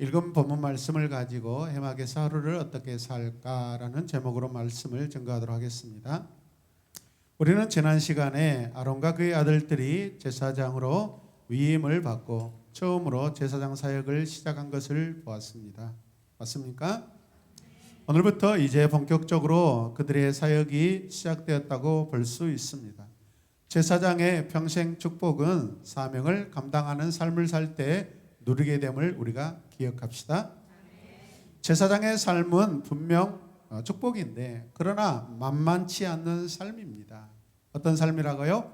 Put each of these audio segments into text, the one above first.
읽은 본문 말씀을 가지고 해막에서 하루를 어떻게 살까라는 제목으로 말씀을 증거하도록 하겠습니다. 우리는 지난 시간에 아론과 그의 아들들이 제사장으로 위임을 받고 처음으로 제사장 사역을 시작한 것을 보았습니다. 맞습니까? 오늘부터 이제 본격적으로 그들의 사역이 시작되었다고 볼 수 있습니다. 제사장의 평생 축복은 사명을 감당하는 삶을 살 때 누리게 됨을 우리가 기억합시다. 제사장의 삶은 분명 축복인데 그러나 만만치 않는 삶입니다. 어떤 삶이라고요?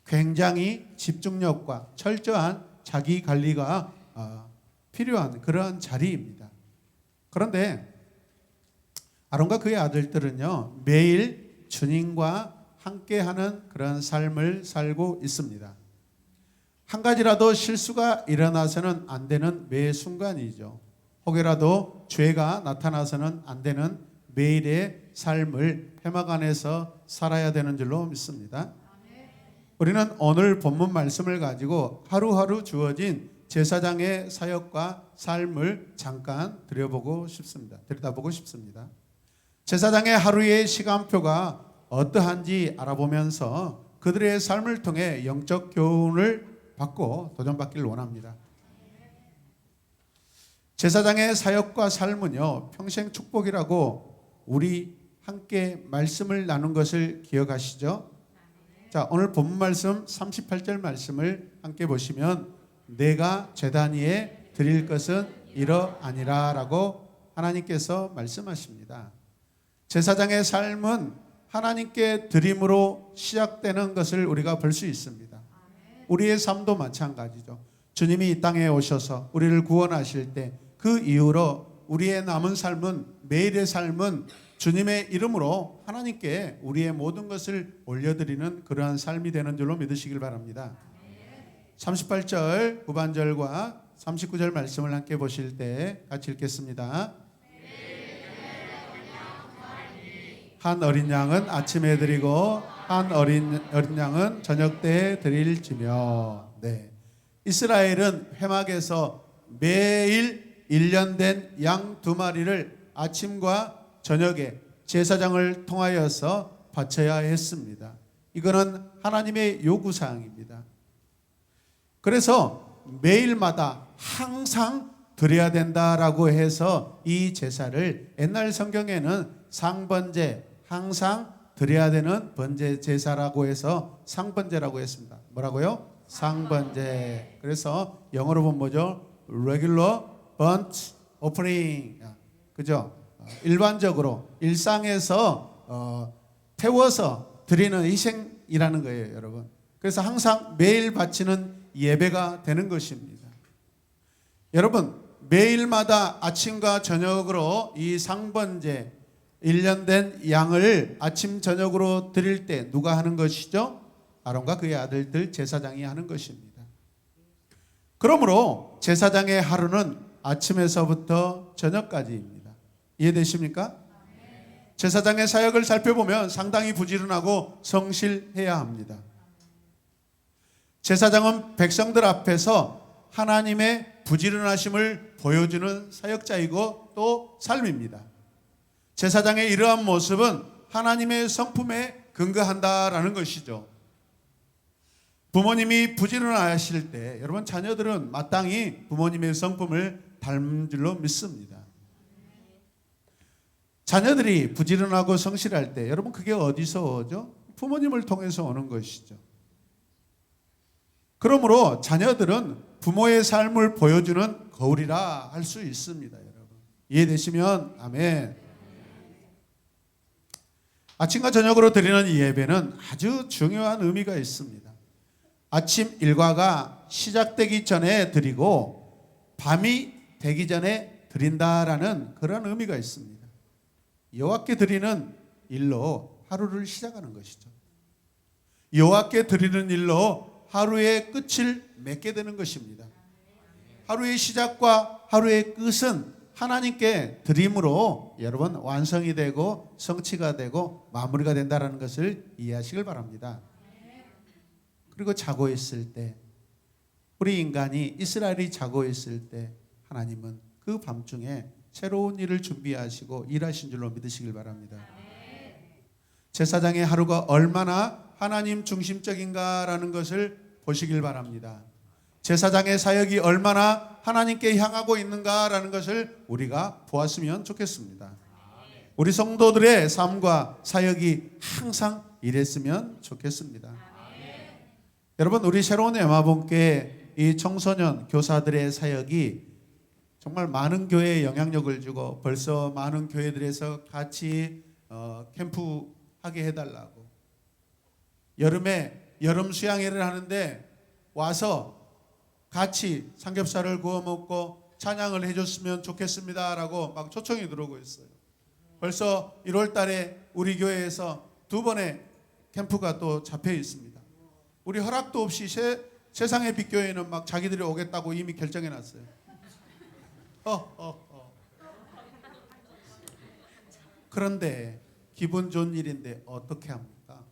굉장히 집중력과 철저한 자기 관리가 필요한 그러한 자리입니다. 그런데 아론과 그의 아들들은요, 매일 주님과 함께하는 그런 삶을 살고 있습니다. 한 가지라도 실수가 일어나서는 안 되는 매 순간이죠. 혹여라도 죄가 나타나서는 안 되는 매일의 삶을 해막 안에서 살아야 되는 줄로 믿습니다. 우리는 오늘 본문 말씀을 가지고 하루하루 주어진 제사장의 사역과 삶을 잠깐 들여다보고 싶습니다. 제사장의 하루의 시간표가 어떠한지 알아보면서 그들의 삶을 통해 영적 교훈을 받고 도전받기를 원합니다. 제사장의 사역과 삶은요, 평생 축복이라고 우리 함께 말씀을 나눈 것을 기억하시죠? 자, 오늘 본문 말씀 38절 말씀을 함께 보시면 내가 제단 위에 드릴 것은 이러하니라 라고 하나님께서 말씀하십니다. 제사장의 삶은 하나님께 드림으로 시작되는 것을 우리가 볼 수 있습니다. 우리의 삶도 마찬가지죠. 주님이 이 땅에 오셔서 우리를 구원하실 때 그 이후로 우리의 남은 삶은, 매일의 삶은 주님의 이름으로 하나님께 우리의 모든 것을 올려드리는 그러한 삶이 되는 줄로 믿으시길 바랍니다. 38절 후반절과 39절 말씀을 함께 보실 때 같이 읽겠습니다. 한 어린 양은 아침에 드리고 한 어린 양은 저녁 때에 드릴지며. 네. 이스라엘은 회막에서 매일 1년 된 양 2마리를 아침과 저녁에 제사장을 통하여서 바쳐야 했습니다. 이거는 하나님의 요구사항입니다. 그래서 매일마다 항상 드려야 된다라고 해서 이 제사를 옛날 성경에는 상번제, 항상 드려야 되는 번제 제사라고 해서 상번제라고 했습니다. 뭐라고요? 상번제. 그래서 영어로 보면 뭐죠? Regular burnt offering. 그죠? 일반적으로 일상에서 태워서 드리는 희생이라는 거예요, 여러분. 그래서 항상 매일 바치는 예배가 되는 것입니다. 여러분, 매일마다 아침과 저녁으로 이 상번제 1년 된 양을 아침 저녁으로 드릴 때 누가 하는 것이죠? 아론과 그의 아들들 제사장이 하는 것입니다. 그러므로 제사장의 하루는 아침에서부터 저녁까지입니다. 이해되십니까? 제사장의 사역을 살펴보면 상당히 부지런하고 성실해야 합니다. 제사장은 백성들 앞에서 하나님의 부지런하심을 보여주는 사역자이고 또 삶입니다. 제사장의 이러한 모습은 하나님의 성품에 근거한다라는 것이죠. 부모님이 부지런하실 때 여러분 자녀들은 마땅히 부모님의 성품을 닮은 줄로 믿습니다. 자녀들이 부지런하고 성실할 때 여러분 그게 어디서 오죠? 부모님을 통해서 오는 것이죠. 그러므로 자녀들은 부모의 삶을 보여주는 거울이라 할 수 있습니다. 여러분 이해되시면 아멘. 아침과 저녁으로 드리는 이 예배는 아주 중요한 의미가 있습니다. 아침 일과가 시작되기 전에 드리고 밤이 되기 전에 드린다라는 그런 의미가 있습니다. 여호와께 드리는 일로 하루를 시작하는 것이죠. 여호와께 드리는 일로 하루의 끝을 맺게 되는 것입니다. 하루의 시작과 하루의 끝은 하나님께 드림으로 여러분 완성이 되고 성취가 되고 마무리가 된다는 것을 이해하시길 바랍니다. 그리고 자고 있을 때 우리 인간이 이스라엘이 자고 있을 때 하나님은 그 밤중에 새로운 일을 준비하시고 일하신 줄로 믿으시길 바랍니다. 제사장의 하루가 얼마나 하나님 중심적인가라는 것을 보시길 바랍니다. 제사장의 사역이 얼마나 하나님께 향하고 있는가라는 것을 우리가 보았으면 좋겠습니다. 우리 성도들의 삶과 사역이 항상 이랬으면 좋겠습니다. 여러분, 우리 새로운 에마본교회 이 청소년 교사들의 사역이 정말 많은 교회에 영향력을 주고 벌써 많은 교회들에서 같이 캠프하게 해달라고, 여름에 여름 수양회를 하는데 와서 같이 삼겹살을 구워 먹고 찬양을 해줬으면 좋겠습니다라고 막 초청이 들어오고 있어요. 벌써 1월 달에 우리 교회에서 2번의 캠프가 또 잡혀 있습니다. 우리 허락도 없이 세상의 빛교회는 막 자기들이 오겠다고 이미 결정해 놨어요. 그런데 기분 좋은 일인데 어떻게 합니까?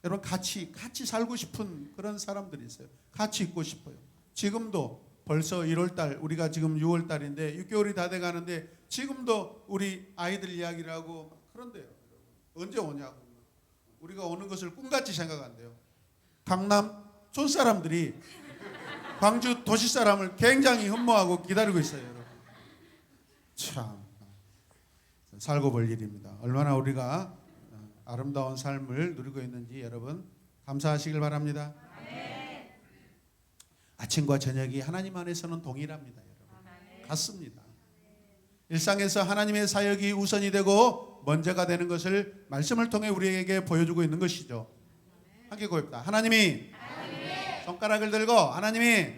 여러분, 같이 살고 싶은 그런 사람들이 있어요. 같이 있고 싶어요. 지금도 벌써 1월달, 우리가 지금 6월달인데 6개월이 다 돼가는데 지금도 우리 아이들 이야기를 하고 그런데요. 언제 오냐고. 우리가 오는 것을 꿈같이 생각한대요. 강남 촌사람들이 광주 도시 사람을 굉장히 흠모하고 기다리고 있어요. 여러분. 참 살고 볼 일입니다. 얼마나 우리가 아름다운 삶을 누리고 있는지 여러분 감사하시길 바랍니다. 아침과 저녁이 하나님 안에서는 동일합니다. 여러분. 같습니다. 일상에서 하나님의 사역이 우선이 되고 먼저가 되는 것을 말씀을 통해 우리에게 보여주고 있는 것이죠. 함께 고백합니다. 하나님이 손가락을 들고 하나님이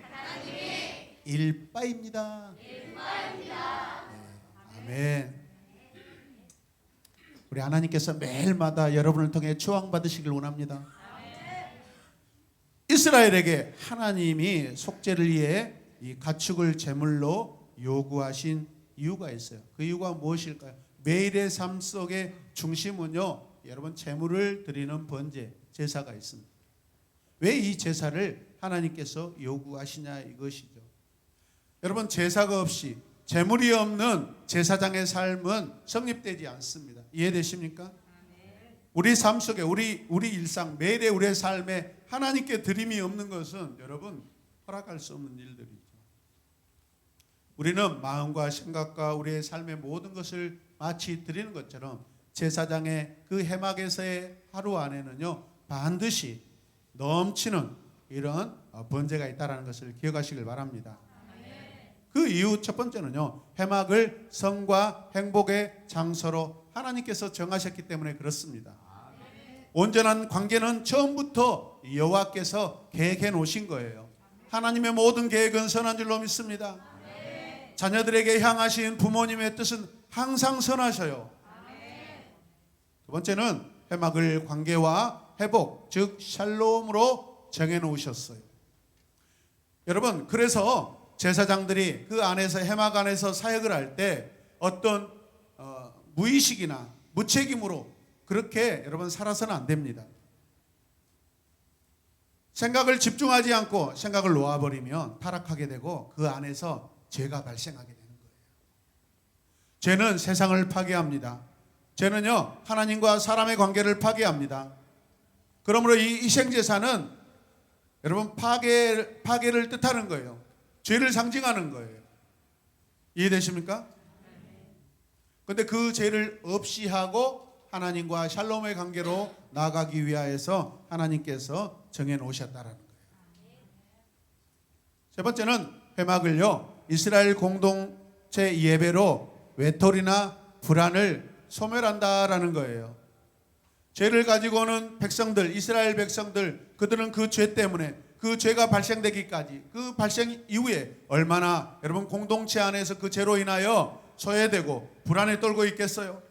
일바입니다. 네, 아멘. 우리 하나님께서 매일마다 여러분을 통해 추앙받으시길 원합니다. 이스라엘에게 하나님이 속죄를 위해 이 가축을 제물로 요구하신 이유가 있어요. 그 이유가 무엇일까요? 매일의 삶 속의 중심은요, 여러분, 제물을 드리는 번제, 제사가 있습니다. 왜 이 제사를 하나님께서 요구하시냐 이것이죠. 여러분, 제사가 없이 제물이 없는 제사장의 삶은 성립되지 않습니다. 이해되십니까? 우리 삶 속에 우리 일상 매일의 우리의 삶에 하나님께 드림이 없는 것은 여러분 허락할 수 없는 일들이죠. 우리는 마음과 생각과 우리의 삶의 모든 것을 마치 드리는 것처럼 제사장의 그 해막에서의 하루 안에는요 반드시 넘치는 이런 번제가 있다는 것을 기억하시길 바랍니다. 그 이유 첫 번째는요, 해막을 성과 행복의 장소로 하나님께서 정하셨기 때문에 그렇습니다. 온전한 관계는 처음부터 여호와께서 계획해 놓으신 거예요. 하나님의 모든 계획은 선한 줄로 믿습니다. 자녀들에게 향하신 부모님의 뜻은 항상 선하셔요. 두 번째는 해막을 관계와 회복, 즉 샬롬으로 정해 놓으셨어요. 여러분, 그래서 제사장들이 그 안에서 해막 안에서 사역을 할 때 어떤 무의식이나 무책임으로 그렇게 여러분 살아서는 안 됩니다. 생각을 집중하지 않고 생각을 놓아버리면 타락하게 되고 그 안에서 죄가 발생하게 되는 거예요. 죄는 세상을 파괴합니다. 죄는요 하나님과 사람의 관계를 파괴합니다. 그러므로 이 희생제사는 여러분 파괴를 뜻하는 거예요. 죄를 상징하는 거예요. 이해되십니까? 그런데 그 죄를 없이 하고 하나님과 샬롬의 관계로 나아가기 위하여서 하나님께서 정해놓으셨다라는 거예요. 세 번째는 회막을요 이스라엘 공동체 예배로 외톨이나 불안을 소멸한다라는 거예요. 죄를 가지고 오는 백성들, 이스라엘 백성들, 그들은 그 죄 때문에 그 죄가 발생되기까지 그 발생 이후에 얼마나 여러분 공동체 안에서 그 죄로 인하여 소외되고 불안에 떨고 있겠어요.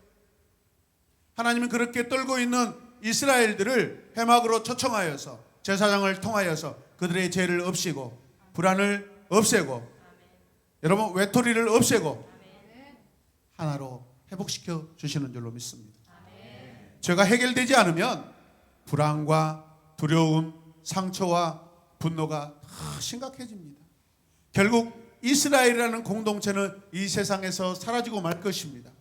하나님은 그렇게 떨고 있는 이스라엘들을 회막으로 초청하여서 제사장을 통하여서 그들의 죄를 없애고 불안을 없애고 여러분 외톨이를 없애고 하나로 회복시켜 주시는 줄로 믿습니다. 죄가 해결되지 않으면 불안과 두려움, 상처와 분노가 더 심각해집니다. 결국 이스라엘이라는 공동체는 이 세상에서 사라지고 말 것입니다.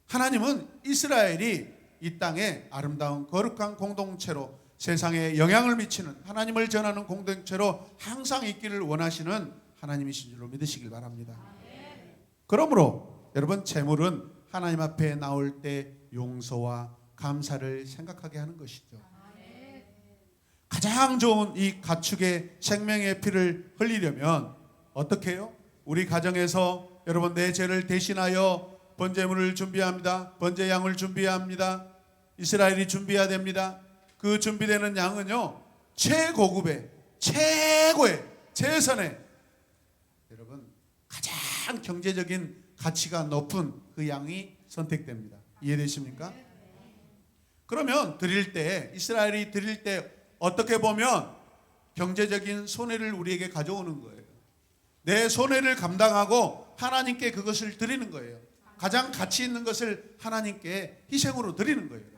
하나님은 이스라엘이 이 땅에 아름다운 거룩한 공동체로 세상에 영향을 미치는 하나님을 전하는 공동체로 항상 있기를 원하시는 하나님이신 줄로 믿으시길 바랍니다. 그러므로 여러분, 재물은 하나님 앞에 나올 때 용서와 감사를 생각하게 하는 것이죠. 가장 좋은 이 가축의 생명의 피를 흘리려면 어떻게 해요? 우리 가정에서 여러분, 내 죄를 대신하여 번제물을 준비합니다. 번제양을 준비합니다. 이스라엘이 준비해야 됩니다. 그 준비되는 양은요, 최고급의 최고의 최선의 여러분 가장 경제적인 가치가 높은 그 양이 선택됩니다. 이해되십니까? 그러면 드릴 때, 이스라엘이 드릴 때 어떻게 보면 경제적인 손해를 우리에게 가져오는 거예요. 내 손해를 감당하고 하나님께 그것을 드리는 거예요. 가장 가치 있는 것을 하나님께 희생으로 드리는 거예요.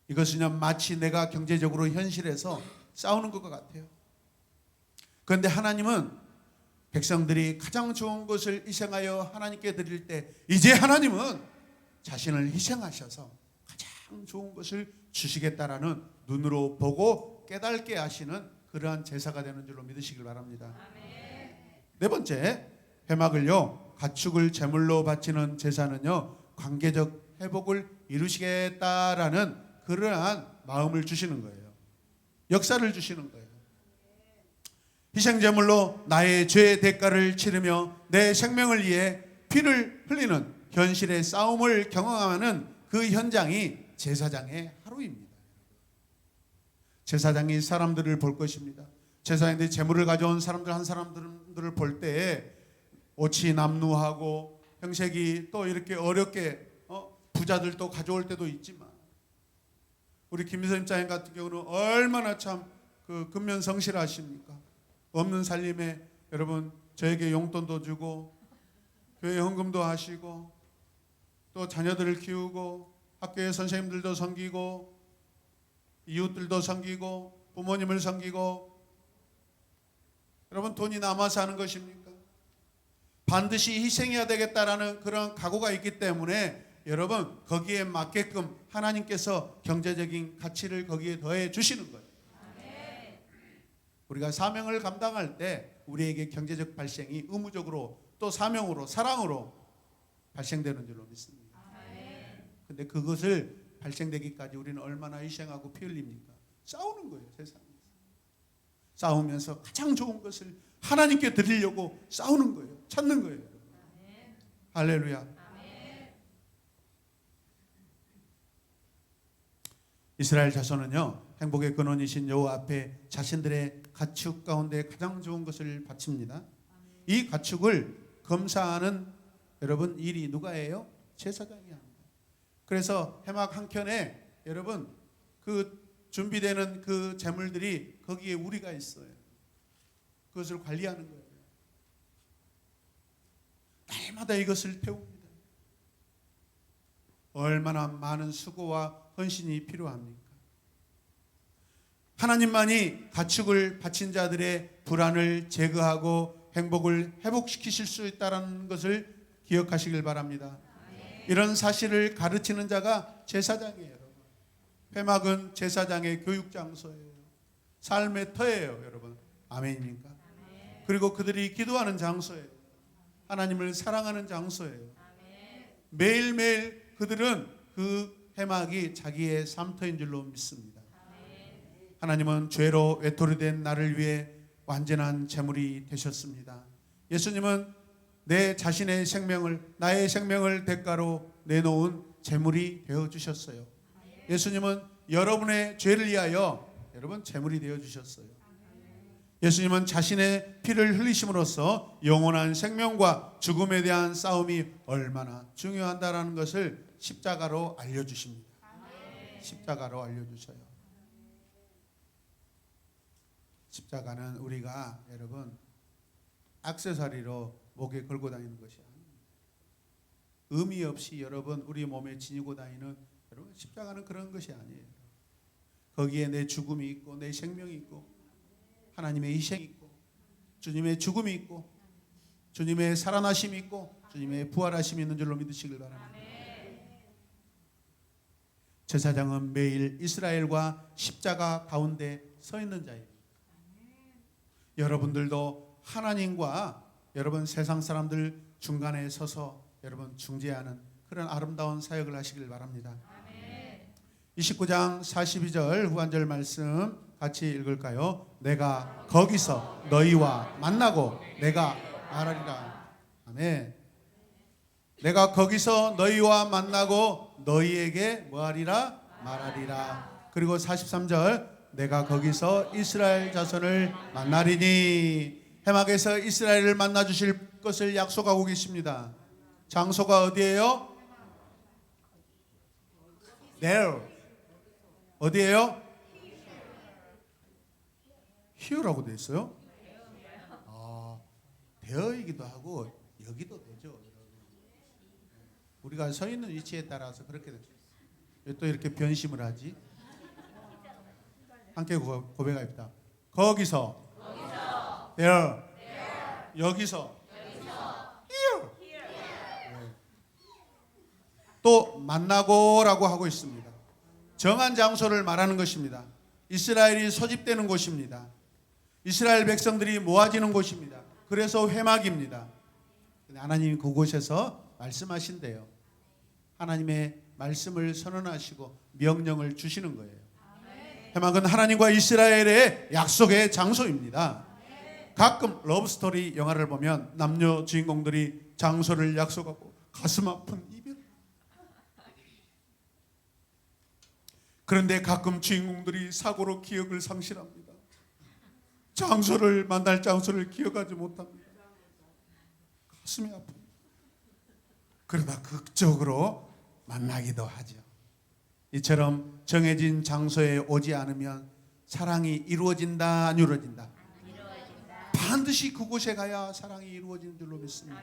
이것은요, 마치 내가 경제적으로 현실에서 싸우는 것과 같아요. 그런데 하나님은 백성들이 가장 좋은 것을 희생하여 하나님께 드릴 때, 이제 하나님은 자신을 희생하셔서 가장 좋은 것을 주시겠다라는 눈으로 보고 깨닫게 하시는 그러한 제사가 되는 줄로 믿으시길 바랍니다. 네 번째, 회막을요, 가축을 제물로 바치는 제사는요, 관계적 회복을 이루시겠다라는 그러한 마음을 주시는 거예요. 역사를 주시는 거예요. 희생제물로 나의 죄의 대가를 치르며 내 생명을 위해 피를 흘리는 현실의 싸움을 경험하는 그 현장이 제사장의 하루입니다. 제사장이 사람들을 볼 것입니다. 제사장들이 제물을 가져온 사람들 한 사람들을 볼 때에 오치남루하고 형색이 또 이렇게 어렵게 부자들도 가져올 때도 있지만, 우리 김미선 장님 같은 경우는 얼마나 참 그 근면성실하십니까? 없는 살림에 여러분 저에게 용돈도 주고 교회 헌금도 하시고 또 자녀들을 키우고 학교의 선생님들도 섬기고 이웃들도 섬기고 부모님을 섬기고, 여러분 돈이 남아서 하는 것입니까? 반드시 희생해야 되겠다라는 그런 각오가 있기 때문에 여러분 거기에 맞게끔 하나님께서 경제적인 가치를 거기에 더해 주시는 거예요. 우리가 사명을 감당할 때 우리에게 경제적 발생이 의무적으로 또 사명으로 사랑으로 발생되는 줄로 믿습니다. 그런데 그것을 발생되기까지 우리는 얼마나 희생하고 피 흘립니까? 싸우는 거예요. 세상에서 싸우면서 가장 좋은 것을 하나님께 드리려고 싸우는 거예요. 찾는 거예요. 할렐루야. 이스라엘 자손은요, 행복의 근원이신 여호와 앞에 자신들의 가축 가운데 가장 좋은 것을 바칩니다. 이 가축을 검사하는 여러분 일이 누가 해요? 제사장이 합니다. 그래서 회막 한켠에 여러분 그 준비되는 그 제물들이 거기에 우리가 있어요. 그것을 관리하는 거예요. 날마다 이것을 태웁니다. 얼마나 많은 수고와 헌신이 필요합니까? 하나님만이 가축을 바친 자들의 불안을 제거하고 행복을 회복시키실 수 있다는 것을 기억하시길 바랍니다. 이런 사실을 가르치는 자가 제사장이에요. 회막은 제사장의 교육 장소예요. 삶의 터예요, 여러분. 아멘입니까? 그리고 그들이 기도하는 장소예요. 하나님을 사랑하는 장소예요. 매일매일 그들은 그 회막이 자기의 삶터인 줄로 믿습니다. 하나님은 죄로 외톨이 된 나를 위해 완전한 제물이 되셨습니다. 예수님은 내 자신의 생명을, 나의 생명을 대가로 내놓은 제물이 되어주셨어요. 예수님은 여러분의 죄를 위하여 여러분 제물이 되어주셨어요. 예수님은 자신의 피를 흘리심으로써 영원한 생명과 죽음에 대한 싸움이 얼마나 중요하다는 것을 십자가로 알려주십니다. 십자가로 알려주셔요. 십자가는 우리가 여러분 액세서리로 목에 걸고 다니는 것이 아닙니다. 의미 없이 여러분 우리 몸에 지니고 다니는 여러분 십자가는 그런 것이 아니에요. 거기에 내 죽음이 있고 내 생명이 있고 하나님의 희생이 있고 주님의 죽음이 있고 주님의 살아나심이 있고 주님의 부활하심이 있는 줄로 믿으시길 바랍니다. 제사장은 매일 이스라엘과 십자가 가운데 서 있는 자입니다. 여러분들도 하나님과 여러분 세상 사람들 중간에 서서 여러분 중재하는 그런 아름다운 사역을 하시길 바랍니다. 29장 42절 후반절 말씀 같이 읽을까요? 내가 거기서 너희와 만나고 내가 말하리라. 아멘. 내가 거기서 너희와 만나고 너희에게 뭐하리라? 말하리라. 그리고 43절 내가 거기서 이스라엘 자손을 만나리니 해막에서 이스라엘을 만나 주실 것을 약속하고 계십니다. 장소가 어디예요? There. 어디예요? Here라고 되어 있어요. 되어이기도 하고 여기도 되죠. 우리가 서 있는 위치에 따라서 그렇게 되죠. 왜 또 이렇게 변심을 하지? 함께 고백합니다. 거기서 there. 여기서 here. 네. 또 만나고라고 하고 있습니다. 정한 장소를 말하는 것입니다. 이스라엘이 소집되는 곳입니다. 이스라엘 백성들이 모아지는 곳입니다. 그래서 회막입니다. 하나님이 그곳에서 말씀하신대요. 하나님의 말씀을 선언하시고 명령을 주시는 거예요. 회막은 하나님과 이스라엘의 약속의 장소입니다. 가끔 러브스토리 영화를 보면 남녀 주인공들이 장소를 약속하고 가슴 아픈 이별. 그런데 가끔 주인공들이 사고로 기억을 상실합니다. 만날 장소를 기억하지 못합니다. 가슴이 아픕니다. 그러다 극적으로 만나기도 하죠. 이처럼 정해진 장소에 오지 않으면 사랑이 이루어진다, 안 이루어진다? 반드시 그곳에 가야 사랑이 이루어지는 줄로 믿습니다.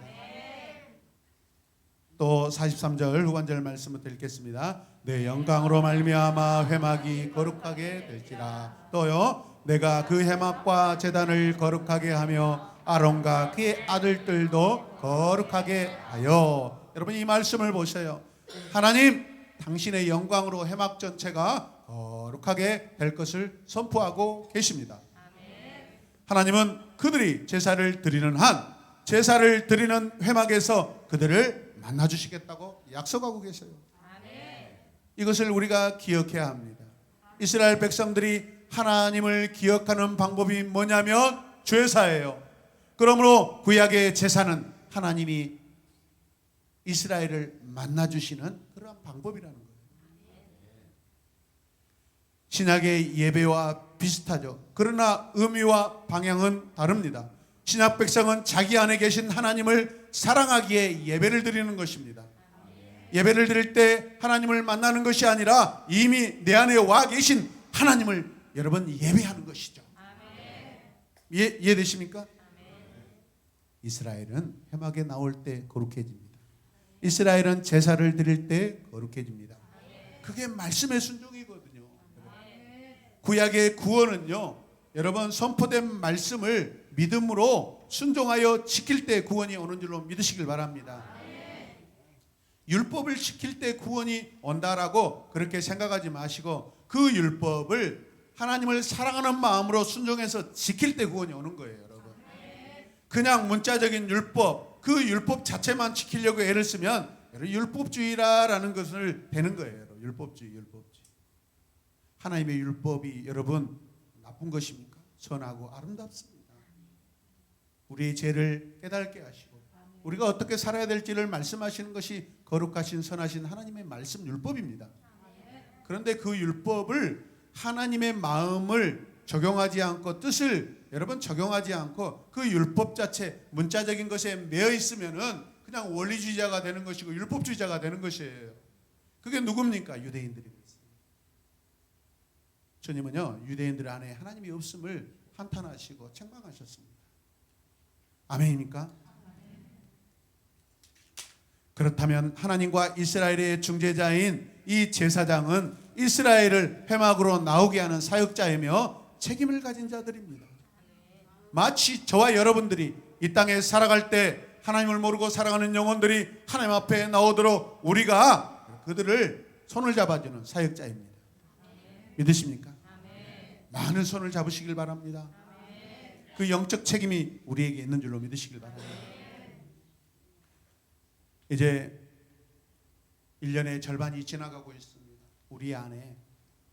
또 43절 후반절 말씀부터 읽겠습니다. 내 영광으로 말미암아 회막이 거룩하게 될지라. 또요, 내가 그 회막과 제단을 거룩하게 하며 아론과 그의 아들들도 거룩하게 하여. 여러분 이 말씀을 보세요. 하나님 당신의 영광으로 회막 전체가 거룩하게 될 것을 선포하고 계십니다. 하나님은 그들이 제사를 드리는 한 제사를 드리는 회막에서 그들을 만나주시겠다고 약속하고 계세요. 이것을 우리가 기억해야 합니다. 이스라엘 백성들이 하나님을 기억하는 방법이 뭐냐면 제사예요. 그러므로 구약의 제사는 하나님이 이스라엘을 만나주시는 그러한 방법이라는 거예요. 신약의 예배와 비슷하죠. 그러나 의미와 방향은 다릅니다. 신약 백성은 자기 안에 계신 하나님을 사랑하기에 예배를 드리는 것입니다. 예배를 드릴 때 하나님을 만나는 것이 아니라 이미 내 안에 와 계신 하나님을 여러분 예배하는 것이죠. 이해되십니까? 이스라엘은 회막에 나올 때 거룩해집니다. 이스라엘은 제사를 드릴 때 거룩해집니다. 그게 말씀의 순종이거든요. 구약의 구원은요, 여러분 선포된 말씀을 믿음으로 순종하여 지킬 때 구원이 오는 줄로 믿으시길 바랍니다. 율법을 지킬 때 구원이 온다라고 그렇게 생각하지 마시고 그 율법을 하나님을 사랑하는 마음으로 순종해서 지킬 때 구원이 오는 거예요, 여러분. 그냥 문자적인 율법, 그 율법 자체만 지키려고 애를 쓰면 율법주의라는 것을 되는 거예요. 율법주의. 하나님의 율법이 여러분 나쁜 것입니까? 선하고 아름답습니다. 우리의 죄를 깨닫게 하시고 우리가 어떻게 살아야 될지를 말씀하시는 것이 거룩하신 선하신 하나님의 말씀 율법입니다. 그런데 그 율법을 하나님의 마음을 적용하지 않고 뜻을 여러분 적용하지 않고 그 율법 자체 문자적인 것에 매여 있으면은 그냥 원리주의자가 되는 것이고 율법주의자가 되는 것이에요. 그게 누굽니까? 유대인들이 그랬어요. 주님은요 유대인들 안에 하나님이 없음을 한탄하시고 책망하셨습니다. 아멘입니까? 그렇다면 하나님과 이스라엘의 중재자인 이 제사장은 이스라엘을 회막으로 나오게 하는 사역자이며 책임을 가진 자들입니다. 마치 저와 여러분들이 이 땅에 살아갈 때 하나님을 모르고 살아가는 영혼들이 하나님 앞에 나오도록 우리가 그들을 손을 잡아주는 사역자입니다. 믿으십니까? 많은 손을 잡으시길 바랍니다. 그 영적 책임이 우리에게 있는 줄로 믿으시길 바랍니다. 이제 1년의 절반이 지나가고 있습니다. 우리 안에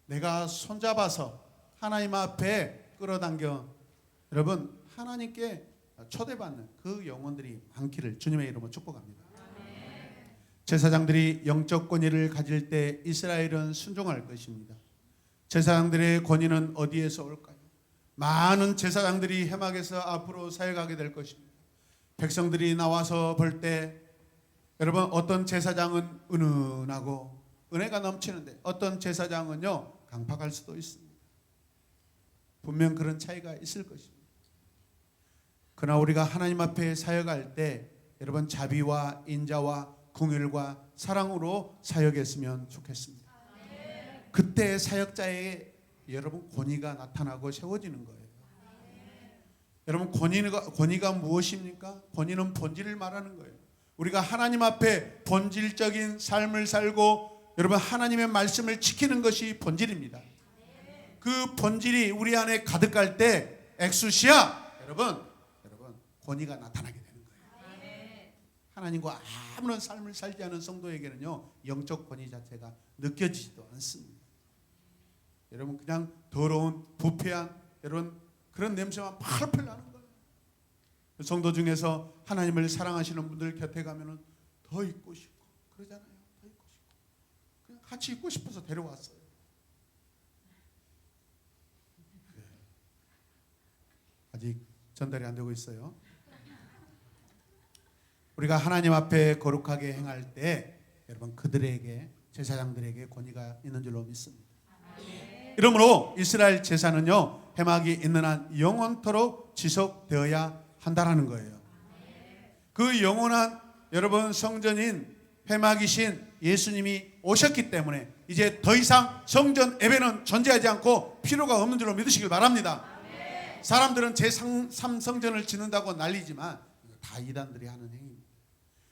내가 손잡아서 하나님 앞에 끌어당겨 여러분 하나님께 초대받는 그 영혼들이 많기를 주님의 이름으로 축복합니다. 제사장들이 영적 권위를 가질 때 이스라엘은 순종할 것입니다. 제사장들의 권위는 어디에서 올까요? 많은 제사장들이 회막에서 앞으로 사역하게 될 것입니다. 백성들이 나와서 볼 때 여러분 어떤 제사장은 은은하고 은혜가 넘치는데 어떤 제사장은요 강팍할 수도 있습니다. 분명 그런 차이가 있을 것입니다. 그러나 우리가 하나님 앞에 사역할 때 여러분 자비와 인자와 긍휼과 사랑으로 사역했으면 좋겠습니다. 그때 사역자의 여러분 권위가 나타나고 세워지는 거예요. 여러분 권위가 무엇입니까? 권위는 본질을 말하는 거예요. 우리가 하나님 앞에 본질적인 삶을 살고 여러분 하나님의 말씀을 지키는 것이 본질입니다. 그 본질이 우리 안에 가득할 때 엑수시아 여러분 권위가 나타나게 되는 거예요. 하나님과 아무런 삶을 살지 않은 성도에게는요 영적 권위 자체가 느껴지지도 않습니다. 여러분 그냥 더러운 부패한 여러분 그런 냄새만 팔팔 나는 거예요. 성도 중에서 하나님을 사랑하시는 분들 곁에 가면은 더 있고 싶고 그러잖아요. 더 있고 싶고 그냥 같이 있고 싶어서 데려왔어요. 아직 전달이 안 되고 있어요. 우리가 하나님 앞에 거룩하게 행할 때 여러분 그들에게 제사장들에게 권위가 있는 줄로 믿습니다. 이러므로 이스라엘 제사는요 회막이 있는 한 영원토록 지속되어야 한다라는 거예요. 그 영원한 여러분 성전인 회막이신 예수님이 오셨기 때문에 이제 더 이상 성전 예배는 존재하지 않고 필요가 없는 줄로 믿으시길 바랍니다. 사람들은 제3성전을 짓는다고 난리지만 다 이단들이 하는 행위입니다.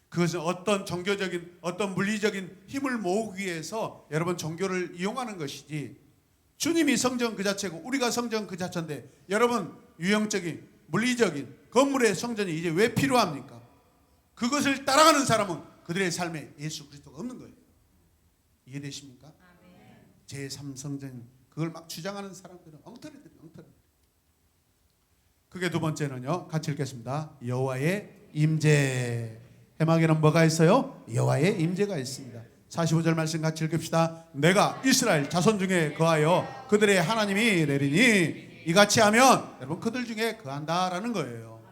그것은 어떤 종교적인 어떤 물리적인 힘을 모으기 위해서 여러분 종교를 이용하는 것이지 주님이 성전 그 자체고 우리가 성전 그 자체인데 여러분 유형적인 물리적인 건물의 성전이 이제 왜 필요합니까? 그것을 따라가는 사람은 그들의 삶에 예수 그리스도가 없는 거예요. 이해되십니까? 제3성전 그걸 막 주장하는 사람들은 엉터리들이 엉터리. 그게 두 번째는요 같이 읽겠습니다. 여호와의 임재. 회막에는 뭐가 있어요? 여호와의 임재가 있습니다. 45절 말씀 같이 읽읍시다. 내가 이스라엘 자손 중에 거하여 그들의 하나님이 되리니 이같이 하면 여러분 그들 중에 거한다라는 거예요.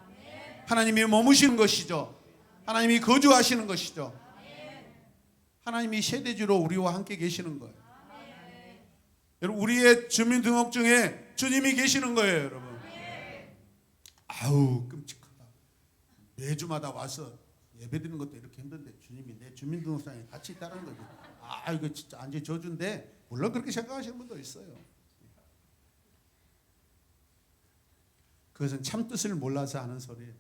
하나님이 머무시는 것이죠. 하나님이 거주하시는 것이죠. 하나님이 세대주로 우리와 함께 계시는 거예요. 여러분 우리의 주민등록증에 주님이 계시는 거예요. 여러분 아우 끔찍하다. 매주마다 와서 예배드리는 것도 이렇게 힘든데 주님이 내 주민등록상에 같이 있다는 거지. 아 이거 진짜 완전 저주인데 물론 그렇게 생각하시는 분도 있어요. 그것은 참 뜻을 몰라서 하는 소리예요.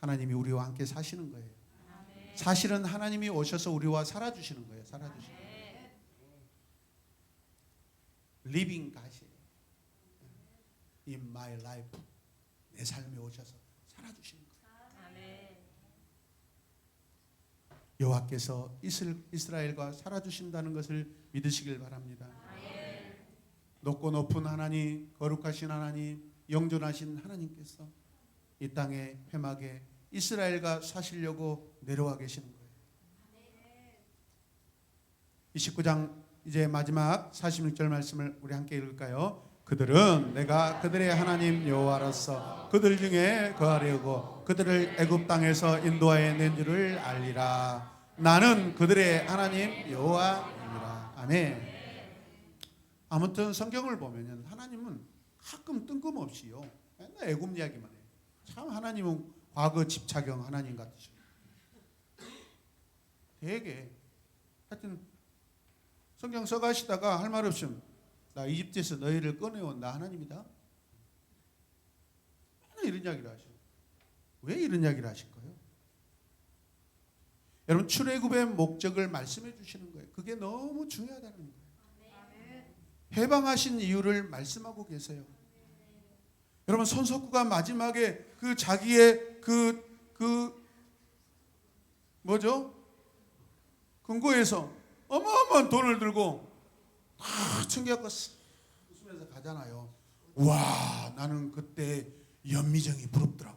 하나님이 우리와 함께 사시는 거예요. 사실은 하나님이 오셔서 우리와 살아주시는 거예요. 살아주시는 거예요. Living God이에요. In my life. 내 삶에 오셔서 살아주시는 거예요. 여호와께서 이스라엘과 살아주신다는 것을 믿으시길 바랍니다. 높고 높은 하나님, 거룩하신 하나님, 영존하신 하나님께서 이 땅의 회막에 이스라엘과 사시려고 내려와 계시는 거예요. 29장 이제 마지막 46절 말씀을 우리 함께 읽을까요? 그들은 내가 그들의 하나님 여호와로서 그들 중에 거하려고 그들을 애굽 땅에서 인도하여 낸 줄을 알리라. 나는 그들의 하나님 여호와이니라. 아멘. 아무튼 성경을 보면 하나님은 가끔 뜬금없이요 맨날 애굽 이야기만 해요. 참 하나님은 과거 집착형 하나님 같으셔. 되게 하여튼 성경 써가시다가 할 말 없으면 나 이집트에서 너희를 꺼내온 나 하나님이다. 왜 이런 이야기를 하셔? 왜 이런 이야기를 하실 거예요? 여러분 출애굽의 목적을 말씀해 주시는 거예요. 그게 너무 중요하다는 거예요. 해방하신 이유를 말씀하고 계세요. 여러분 손석구가 마지막에 그 자기의 금고에서 어마어마한 돈을 들고 다 챙겨갖고 웃으면서 가잖아요. 와, 나는 그때 연미정이 부럽더라고.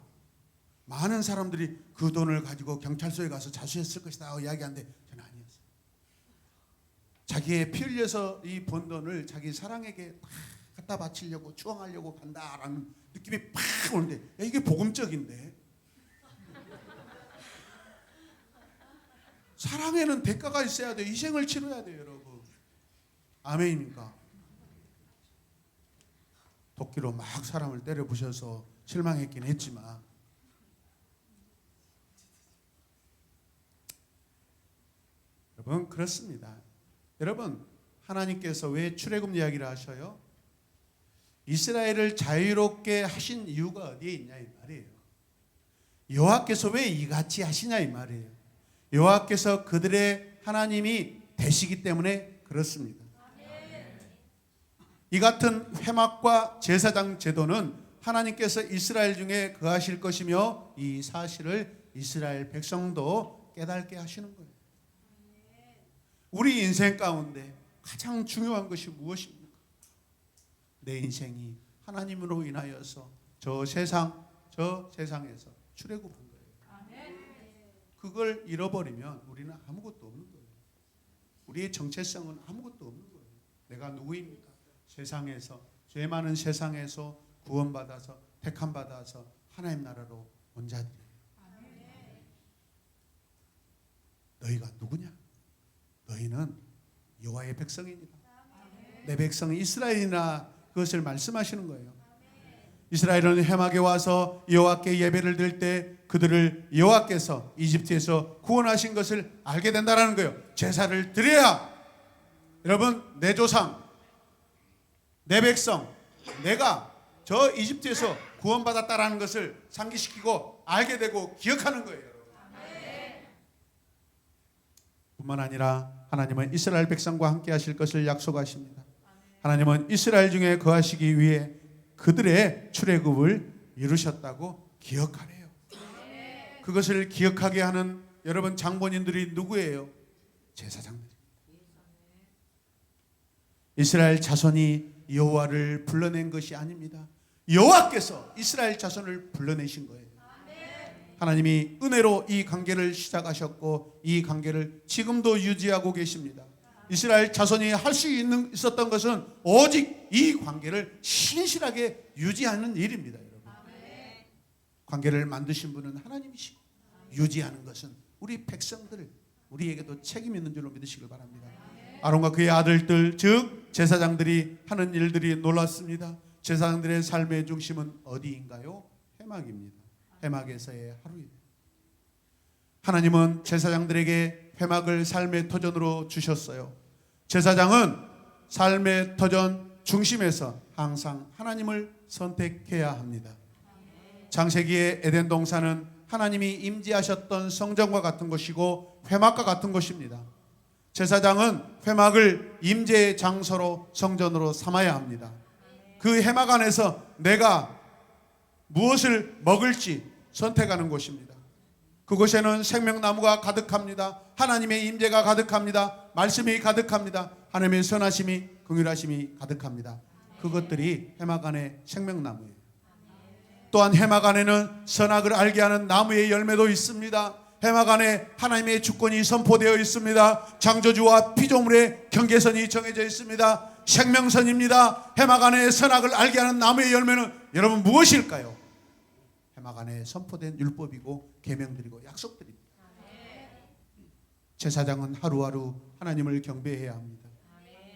많은 사람들이 그 돈을 가지고 경찰서에 가서 자수했을 것이다 하고 이야기하는데 저는 아니었어요. 자기의 피 흘려서 이 번 돈을 자기 사랑에게 다 갖다 바치려고 추앙하려고 간다라는 느낌이 팍 오는데, 야, 이게 복음적인데. 사랑에는 대가가 있어야 돼요. 희생을 치러야 돼요, 여러분. 아멘입니까? 도끼로 막 사람을 때려 부셔서 실망했긴 했지만, 여러분 그렇습니다. 여러분 하나님께서 왜 출애굽 이야기를 하셔요? 이스라엘을 자유롭게 하신 이유가 어디에 있냐 이 말이에요. 여호와께서 왜 이같이 하시냐 이 말이에요. 여호와께서 그들의 하나님이 되시기 때문에 그렇습니다. 이 같은 회막과 제사장 제도는 하나님께서 이스라엘 중에 거하실 것이며 이 사실을 이스라엘 백성도 깨닫게 하시는 거예요. 우리 인생 가운데 가장 중요한 것이 무엇입니까? 내 인생이 하나님으로 인하여서 저 세상에서 출애굽한 거예요. 그걸 잃어버리면 우리는 아무것도 없는 거예요. 우리의 정체성은 아무것도 없는 거예요. 내가 누구입니까? 세상에서, 죄 많은 세상에서 구원받아서 택함받아서 하나님 나라로 온 자들이에요. 너희가 누구냐? 너희는 여호와의 백성입니다. 내 백성은 이스라엘이나 그것을 말씀하시는 거예요. 이스라엘은 회막에 와서 여호와께 예배를 드릴 때 그들을 여호와께서 이집트에서 구원하신 것을 알게 된다는 거예요. 제사를 드려야 여러분 내 조상, 내 백성, 내가 저 이집트에서 구원받았다라는 것을 상기시키고 알게 되고 기억하는 거예요. 뿐만 아니라 하나님은 이스라엘 백성과 함께 하실 것을 약속하십니다. 하나님은 이스라엘 중에 거하시기 위해 그들의 출애굽을 이루셨다고 기억하래요. 그것을 기억하게 하는 여러분 장본인들이 누구예요? 제사장들. 이스라엘 자손이 여호와를 불러낸 것이 아닙니다. 여호와께서 이스라엘 자손을 불러내신 거예요. 하나님이 은혜로 이 관계를 시작하셨고 이 관계를 지금도 유지하고 계십니다. 이스라엘 자손이 할 수 있었던 것은 오직 이 관계를 신실하게 유지하는 일입니다. 여러분. 관계를 만드신 분은 하나님이시고 유지하는 것은 우리 백성들, 우리에게도 책임 있는 줄로 믿으시길 바랍니다. 아론과 그의 아들들 즉 제사장들이 하는 일들이 놀랐습니다. 제사장들의 삶의 중심은 어디인가요? 회막입니다. 회막에서의 하루입니다. 하나님은 제사장들에게 회막을 삶의 터전으로 주셨어요. 제사장은 삶의 터전 중심에서 항상 하나님을 선택해야 합니다. 창세기의 에덴 동산은 하나님이 임재하셨던 성전과 같은 것이고 회막과 같은 것입니다. 제사장은 회막을 임재의 장소로 성전으로 삼아야 합니다. 그 회막 안에서 내가 무엇을 먹을지 선택하는 곳입니다. 그곳에는 생명나무가 가득합니다. 하나님의 임재가 가득합니다. 말씀이 가득합니다. 하나님의 선하심이 긍휼하심이 가득합니다. 그것들이 회막 안의 생명나무예요. 또한 회막 안에는 선악을 알게 하는 나무의 열매도 있습니다. 회막 안에 하나님의 주권이 선포되어 있습니다. 창조주와 피조물의 경계선이 정해져 있습니다. 생명선입니다. 회막 안에 선악을 알게 하는 나무의 열매는 여러분 무엇일까요? 회막 안에 선포된 율법이고 계명들이고 약속들입니다. 제사장은 하루하루 하나님을 경배해야 합니다.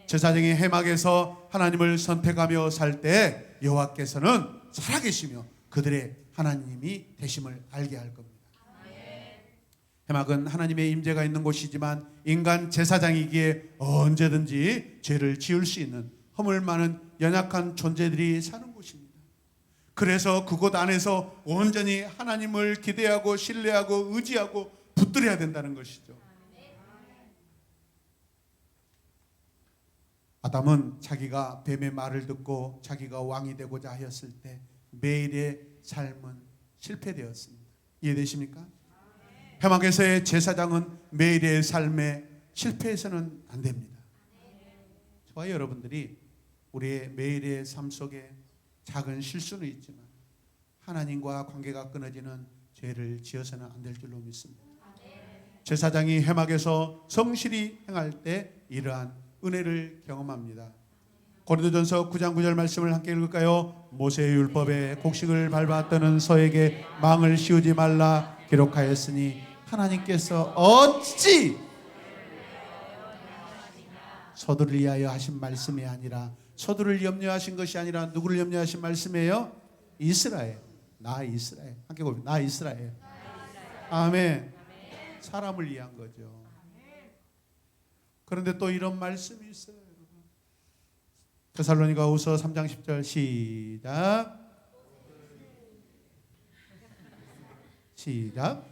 제사장이 회막에서 하나님을 선택하며 살 때 여호와께서는 살아계시며 그들의 하나님이 되심을 알게 할 겁니다. 해막은 하나님의 임재가 있는 곳이지만 인간 제사장이기에 언제든지 죄를 지을 수 있는 허물 많은 연약한 존재들이 사는 곳입니다. 그래서 그곳 안에서 온전히 하나님을 기대하고 신뢰하고 의지하고 붙들어야 된다는 것이죠. 아담은 자기가 뱀의 말을 듣고 자기가 왕이 되고자 하였을 때 매일의 삶은 실패되었습니다. 이해되십니까? 해막에서의 제사장은 매일의 삶에 실패해서는 안 됩니다. 저와 여러분들이 우리의 매일의 삶 속에 작은 실수는 있지만 하나님과 관계가 끊어지는 죄를 지어서는 안 될 줄로 믿습니다. 제사장이 해막에서 성실히 행할 때 이러한 은혜를 경험합니다. 고린도전서 9장 9절 말씀을 함께 읽을까요? 모세의 율법에 곡식을 밟아 떠는 소에게 망을 씌우지 말라 기록하였으니 하나님께서 어찌 소들을 위하여 하신 말씀이 아니라 소들을 염려하신 것이 아니라 누구를 염려하신 말씀이에요? 이스라엘. 나 이스라엘. 함께 보면 나 이스라엘. 아멘. 사람을 위한 거죠. 그런데 또 이런 말씀이 있어요. 데살로니가후서 3장 10절 시작. 시작.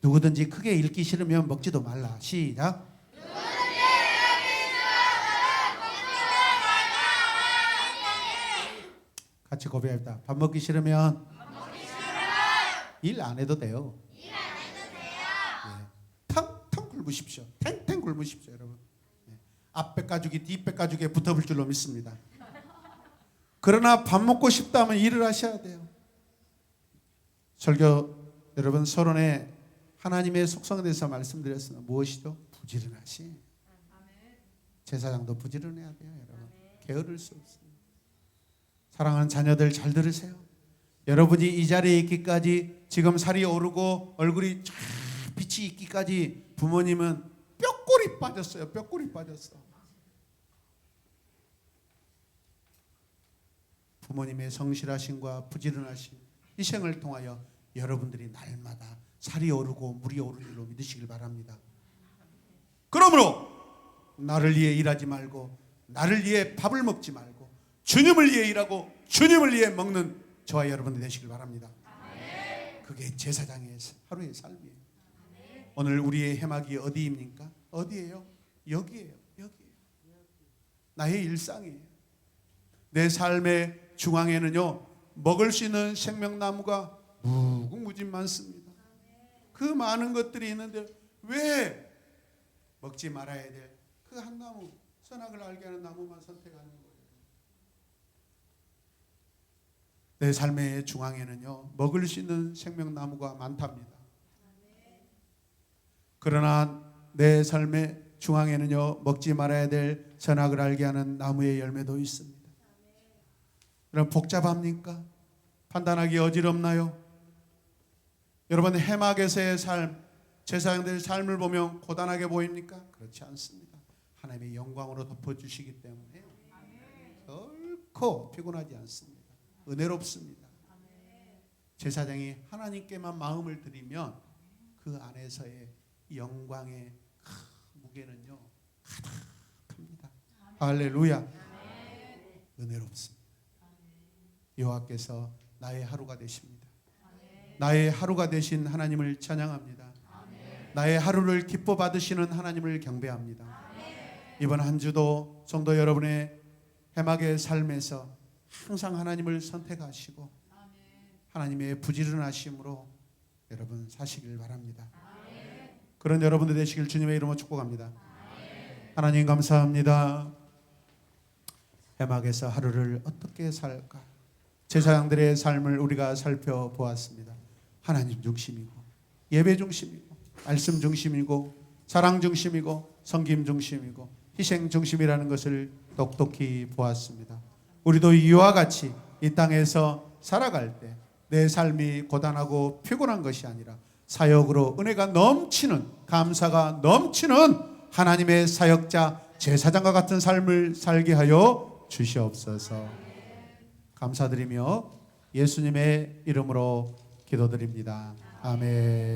누구든지 크게 읽기 싫으면 먹지도 말라. 시작. 같이 고백합니다. 밥 먹기 싫으면 일 안 해도 돼요. 텅텅 굶으십시오. 탱탱 굶으십시오, 여러분. 앞배 가죽이 뒷배 가죽에 붙어볼 줄로 믿습니다. 그러나 밥 먹고 싶다면 일을 하셔야 돼요. 설교 여러분 서론에 하나님의 속성에 대해서 말씀드렸습니다. 무엇이죠? 부지런하시. 제사장도 부지런해야 돼요, 여러분. 게으를 수 없습니다. 사랑하는 자녀들 잘 들으세요. 여러분이 이 자리에 있기까지 지금 살이 오르고 얼굴이 쫙 빛이 있기까지 부모님은 뼈골이 빠졌어요. 뼈골이 빠졌어. 부모님의 성실하심과 부지런하심, 희생을 통하여 여러분들이 날마다 살이 오르고 물이 오르는 줄로 믿으시길 바랍니다. 그러므로 나를 위해 일하지 말고 나를 위해 밥을 먹지 말고 주님을 위해 일하고 주님을 위해 먹는 저와 여러분들 되시길 바랍니다. 그게 제사장의 하루의 삶이에요. 오늘 우리의 해막이 어디입니까? 어디예요? 여기예요. 나의 일상이에요. 내 삶의 중앙에는요 먹을 수 있는 생명나무가 무궁무진 많습니다. 그 많은 것들이 있는데 왜 먹지 말아야 될 그 한 나무, 선악을 알게 하는 나무만 선택하는 거예요? 내 삶의 중앙에는요 먹을 수 있는 생명나무가 많답니다. 그러나 내 삶의 중앙에는요 먹지 말아야 될 선악을 알게 하는 나무의 열매도 있습니다. 그럼 복잡합니까? 판단하기 어지럽나요? 여러분 해막에서의 삶, 제사장들의 삶을 보면 고단하게 보입니까? 그렇지 않습니다. 하나님의 영광으로 덮어주시기 때문에 결코 피곤하지 않습니다. 은혜롭습니다. 제사장이 하나님께만 마음을 드리면 그 안에서의 영광의 무게는요 가득합니다. 할렐루야. 은혜롭습니다. 여호와께서 나의 하루가 되십니다. 나의 하루가 되신 하나님을 찬양합니다. 나의 하루를 기뻐 받으시는 하나님을 경배합니다. 이번 한 주도 성도 여러분의 해막의 삶에서 항상 하나님을 선택하시고 하나님의 부지런하심으로 여러분 사시길 바랍니다. 그런 여러분들 되시길 주님의 이름으로 축복합니다. 하나님 감사합니다. 해막에서 하루를 어떻게 살까? 제사장들의 삶을 우리가 살펴보았습니다. 하나님 중심이고 예배 중심이고 말씀 중심이고 사랑 중심이고 섬김 중심이고 희생 중심이라는 것을 똑똑히 보았습니다. 우리도 이와 같이 이 땅에서 살아갈 때 내 삶이 고단하고 피곤한 것이 아니라 사역으로 은혜가 넘치는, 감사가 넘치는 하나님의 사역자 제사장과 같은 삶을 살게 하여 주시옵소서. 감사드리며 예수님의 이름으로 기도드립니다. 아멘.